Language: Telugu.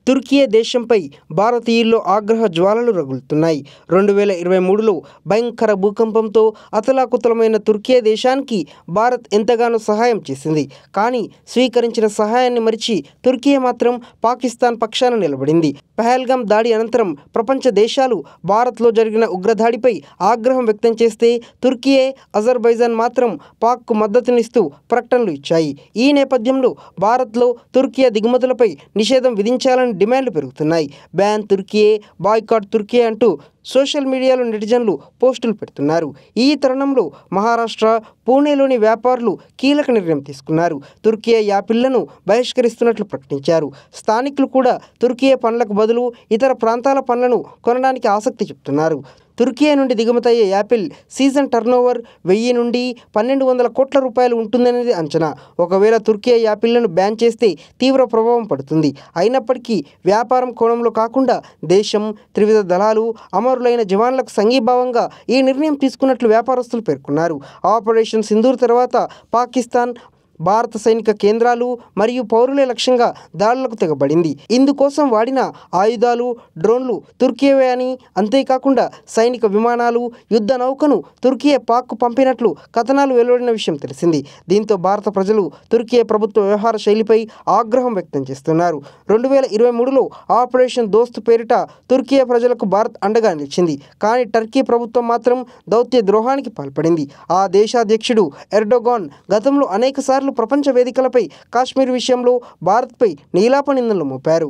తుర్కియే దేశంపై భారతీయుల్లో ఆగ్రహ జ్వాలలు రగులుతున్నాయి. 2023లో భయంకర భూకంపంతో అతలాకుతలమైన తుర్కియే దేశానికి భారత్ ఎంతగానో సహాయం చేసింది. కానీ స్వీకరించిన సహాయాన్ని మరిచి తుర్కియే మాత్రం పాకిస్తాన్ పక్షాన నిలబడింది. పహల్గామ్ దాడి అనంతరం ప్రపంచ దేశాలు భారత్లో జరిగిన ఉగ్రదాడిపై ఆగ్రహం వ్యక్తం చేస్తే తుర్కియే, అజర్బైజాన్ మాత్రం పాక్కు మద్దతునిస్తూ ప్రకటనలు ఇచ్చాయి. ఈ నేపథ్యంలో భారత్లో తుర్కియే దిగుమతులపై నిషేధం విధించాలని డిమాండ్లు పెరుగుతున్నాయి. బ్యాన్ తుర్కియే, బాయ్కాట్ తుర్కియే అంటూ సోషల్ మీడియాలో నెటిజన్లు పోస్టులు పెడుతున్నారు. ఈ తరుణంలో మహారాష్ట్ర, పూణేలోని వ్యాపారులు కీలక నిర్ణయం తీసుకున్నారు. తుర్కియే యాపిళ్లను బహిష్కరిస్తున్నట్లు ప్రకటించారు. స్థానికులు కూడా తుర్కియే పండ్లకు బదులు ఇతర ప్రాంతాల పండ్లను కొనడానికి ఆసక్తి చూపుతున్నారు. తుర్కియే నుండి దిగుమతయ్యే యాపిల్ సీజన్ టర్నోవర్ 1000 నుండి 1200 కోట్ల రూపాయలు ఉంటుందనేది అంచనా. ఒకవేళ తుర్కియే యాపిళ్లను బ్యాన్ చేస్తే తీవ్ర ప్రభావం పడుతుంది. అయినప్పటికీ వ్యాపారం కోణంలో కాకుండా దేశం, త్రివిధ దళాలు, అమరులైన జవాన్లకు సంఘీభావంగా ఈ నిర్ణయం తీసుకున్నట్లు వ్యాపారస్తులు పేర్కొన్నారు. ఆపరేషన్ సింధూర్ తర్వాత పాకిస్తాన్ భారత సైనిక కేంద్రాలు మరియు పౌరులే లక్ష్యంగా దాడులకు తెగబడింది. ఇందుకోసం వాడిన ఆయుధాలు, డ్రోన్లు తుర్కియేవే అని, అంతేకాకుండా సైనిక విమానాలు, యుద్ధ నౌకను తుర్కియే పాక్కు పంపినట్లు కథనాలు వెలువడిన విషయం తెలిసింది. దీంతో భారత ప్రజలు తుర్కియే ప్రభుత్వ వ్యవహార శైలిపై ఆగ్రహం వ్యక్తం చేస్తున్నారు. 2023లో ఆపరేషన్ దోస్త్ పేరిట తుర్కియే ప్రజలకు భారత్ అండగా నిలిచింది. కానీ టర్కీ ప్రభుత్వం మాత్రం దౌత్య ద్రోహానికి పాల్పడింది. ఆ దేశాధ్యక్షుడు ఎర్డోగాన్ గతంలో అనేకసార్లు ప్రపంచ వేదికలపై కాశ్మీర్ విషయంలో భారత్పై నీలాప నిందనలు మోపారు.